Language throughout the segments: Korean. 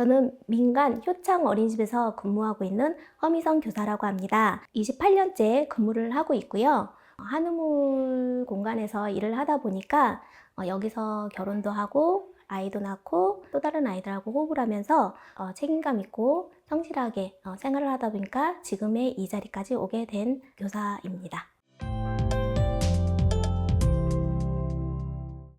저는 민간 효창 어린이집에서 근무하고 있는 허미성 교사라고 합니다. 28년째 근무를 하고 있고요. 한우물 공간에서 일을 하다 보니까 여기서 결혼도 하고 아이도 낳고 또 다른 아이들하고 호흡을 하면서 책임감 있고 성실하게 생활을 하다 보니까 지금의 이 자리까지 오게 된 교사입니다.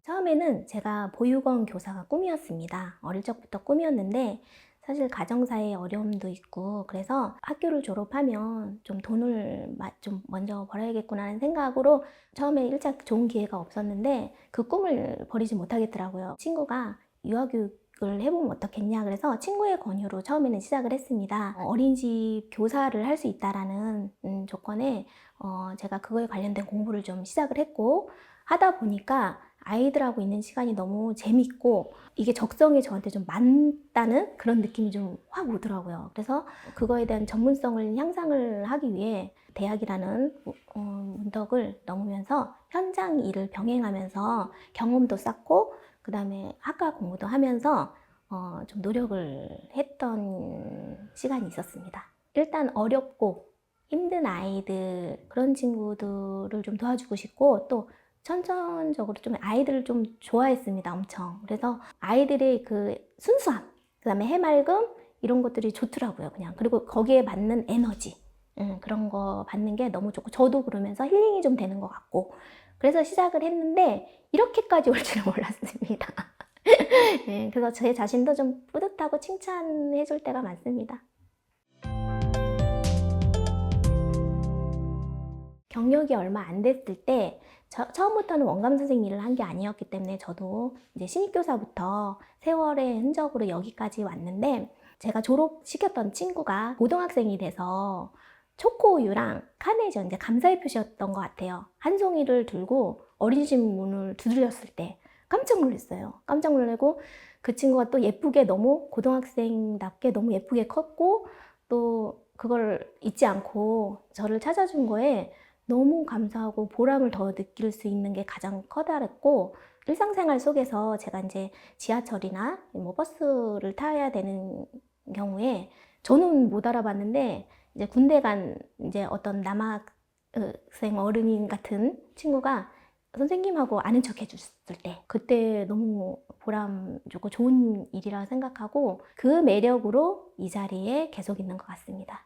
처음에는 제가 보육원 교사가 꿈이었습니다. 어릴 적부터 꿈이었는데 사실 가정사의 어려움도 있고 그래서 학교를 졸업하면 좀 돈을 좀 먼저 벌어야겠구나 하는 생각으로 처음에 일찍 좋은 기회가 없었는데 그 꿈을 버리지 못하겠더라고요. 친구가 유아교육을 해보면 어떻겠냐 그래서 친구의 권유로 처음에는 시작을 했습니다. 어린이집 교사를 할 수 있다라는 조건에 제가 그거에 관련된 공부를 좀 시작을 했고 하다 보니까 아이들하고 있는 시간이 너무 재밌고 이게 적성에 저한테 좀 맞다는 그런 느낌이 좀 확 오더라고요. 그래서 그거에 대한 전문성을 향상을 하기 위해 대학이라는 문턱을 넘으면서 현장 일을 병행하면서 경험도 쌓고 그 다음에 학과 공부도 하면서 좀 노력을 했던 시간이 있었습니다. 일단 어렵고 힘든 아이들 그런 친구들을 좀 도와주고 싶고 또 천천적으로 좀 아이들을 좀 좋아했습니다. 엄청. 그래서 아이들의 그 순수함, 그 다음에 해맑음 이런 것들이 좋더라고요. 그냥. 그리고 거기에 맞는 에너지 그런 거 받는 게 너무 좋고 저도 그러면서 힐링이 좀 되는 것 같고 그래서 시작을 했는데 이렇게까지 올 줄은 몰랐습니다. 네, 그래서 제 자신도 좀 뿌듯하고 칭찬해 줄 때가 많습니다. 경력이 얼마 안 됐을 때 처음부터는 원감 선생님 일을 한 게 아니었기 때문에 저도 이제 신입교사부터 세월의 흔적으로 여기까지 왔는데 제가 졸업시켰던 친구가 고등학생이 돼서 초코우유랑 카네이션 이제 감사의 표시였던 것 같아요. 한 송이를 들고 어린이집 문을 두드렸을 때 깜짝 놀랐어요. 깜짝 놀라고 그 친구가 또 예쁘게 너무 고등학생답게 너무 예쁘게 컸고 또 그걸 잊지 않고 저를 찾아준 거에 너무 감사하고 보람을 더 느낄 수 있는 게 가장 커다랬고 일상생활 속에서 제가 이제 지하철이나 뭐 버스를 타야 되는 경우에 저는 못 알아봤는데 이제 군대 간 이제 어떤 남학생 어른인 같은 친구가 선생님하고 아는 척 해줬을 때 그때 너무 보람 주고 좋은 일이라 생각하고 그 매력으로 이 자리에 계속 있는 것 같습니다.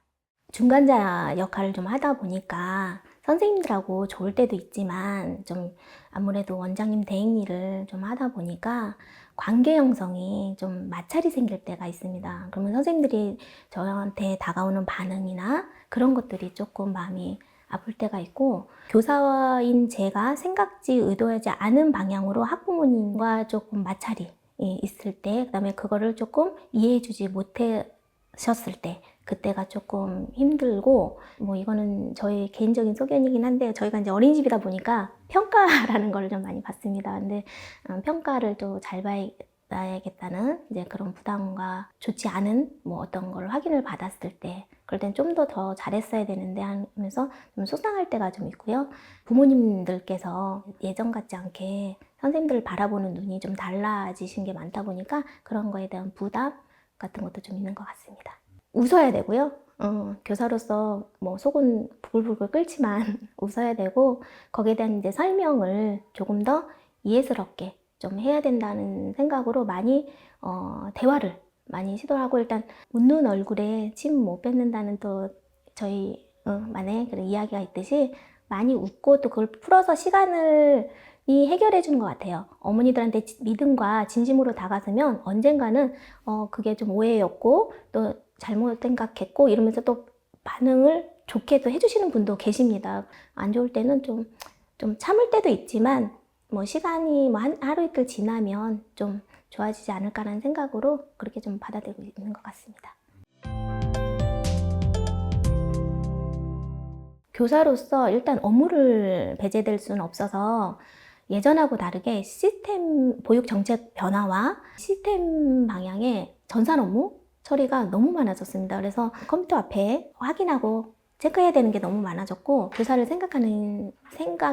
중간자 역할을 좀 하다 보니까 선생님들하고 좋을 때도 있지만 좀 아무래도 원장님 대행 일을 좀 하다 보니까 관계 형성이 좀 마찰이 생길 때가 있습니다. 그러면 선생님들이 저한테 다가오는 반응이나 그런 것들이 조금 마음이 아플 때가 있고 교사인 제가 생각지 의도하지 않은 방향으로 학부모님과 조금 마찰이 있을 때 그다음에 그거를 조금 이해해주지 못하셨을 때 그때가 조금 힘들고 뭐 이거는 저의 개인적인 소견이긴 한데 저희가 이제 어린이집이다 보니까 평가라는 걸 좀 많이 받습니다. 근데 평가를 또 잘 봐야겠다는 이제 그런 부담과 좋지 않은 뭐 어떤 걸 확인을 받았을 때 그럴 땐 좀 더 잘했어야 되는데 하면서 좀 속상할 때가 좀 있고요. 부모님들께서 예전 같지 않게 선생님들을 바라보는 눈이 좀 달라지신 게 많다 보니까 그런 거에 대한 부담 같은 것도 좀 있는 것 같습니다. 웃어야 되고요. 교사로서 뭐 속은 부글부글 끓지만 웃어야 되고 거기에 대한 이제 설명을 조금 더 이해스럽게 좀 해야 된다는 생각으로 많이 대화를 많이 시도하고 일단 웃는 얼굴에 침 못 뱉는다는 또 저희 만의 그런 이야기가 있듯이 많이 웃고 또 그걸 풀어서 시간을 이 해결해 주는 것 같아요. 어머니들한테 믿음과 진심으로 다가서면 언젠가는 그게 좀 오해였고 또 잘못 생각했고 이러면서 또 반응을 좋게 또 해주시는 분도 계십니다. 안 좋을 때는 좀 참을 때도 있지만 뭐 시간이 뭐 하루 이틀 지나면 좀 좋아지지 않을까라는 생각으로 그렇게 좀 받아들이고 있는 것 같습니다. 교사로서 일단 업무를 배제될 수는 없어서 예전하고 다르게 시스템 보육 정책 변화와 시스템 방향의 전산 업무 처리가 너무 많아졌습니다. 그래서 컴퓨터 앞에 확인하고 체크해야 되는 게 너무 많아졌고 교사를 생각하는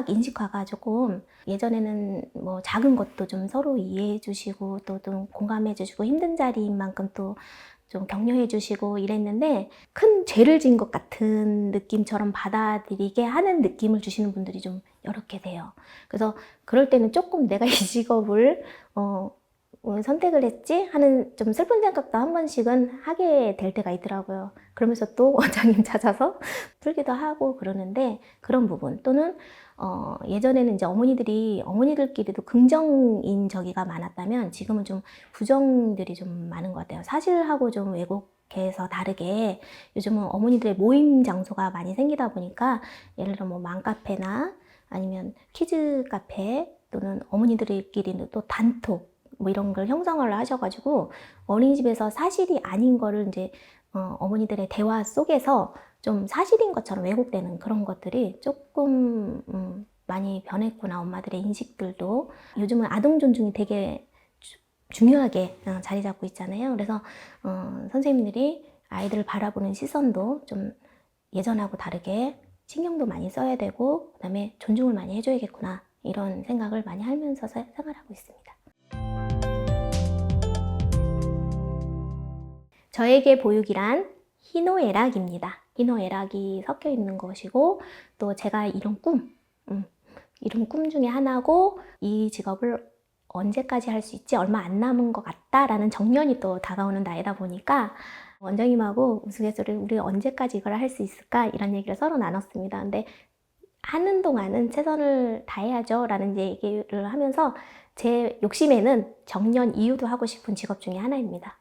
인식화가 조금 예전에는 뭐 작은 것도 좀 서로 이해해 주시고 또 좀 공감해 주시고 힘든 자리인 만큼 또 좀 격려해 주시고 이랬는데 큰 죄를 진 것 같은 느낌처럼 받아들이게 하는 느낌을 주시는 분들이 좀 여러 계세요. 그래서 그럴 때는 조금 내가 이 직업을 선택을 했지 하는 좀 슬픈 생각도 한 번씩은 하게 될 때가 있더라고요. 그러면서 또 원장님 찾아서 풀기도 하고 그러는데 그런 부분 또는 예전에는 이제 어머니들끼리도 긍정인 저기가 많았다면 지금은 좀 부정들이 좀 많은 것 같아요. 사실하고 좀 왜곡해서 다르게 요즘은 어머니들의 모임 장소가 많이 생기다 보니까 예를 들어 뭐 맘카페나 아니면 키즈 카페 또는 어머니들끼리는 또 단톡 뭐 이런 걸 형성을 하셔가지고 어린이집에서 사실이 아닌 거를 이제 어머니들의 대화 속에서 좀 사실인 것처럼 왜곡되는 그런 것들이 조금 많이 변했구나. 엄마들의 인식들도 요즘은 아동 존중이 되게 중요하게 자리 잡고 있잖아요. 그래서 선생님들이 아이들을 바라보는 시선도 좀 예전하고 다르게 신경도 많이 써야 되고 그다음에 존중을 많이 해줘야겠구나 이런 생각을 많이 하면서 생활하고 있습니다. 저에게 보육이란 희노애락입니다. 희노애락이 섞여 있는 것이고 또 제가 이룬 꿈 중에 하나고 이 직업을 언제까지 할 수 있지? 얼마 안 남은 것 같다라는 정년이 또 다가오는 나이다 보니까 원장님하고 우스갯소리로 우리 언제까지 이걸 할 수 있을까? 이런 얘기를 서로 나눴습니다. 근데 하는 동안은 최선을 다해야죠 라는 얘기를 하면서 제 욕심에는 정년 이후도 하고 싶은 직업 중에 하나입니다.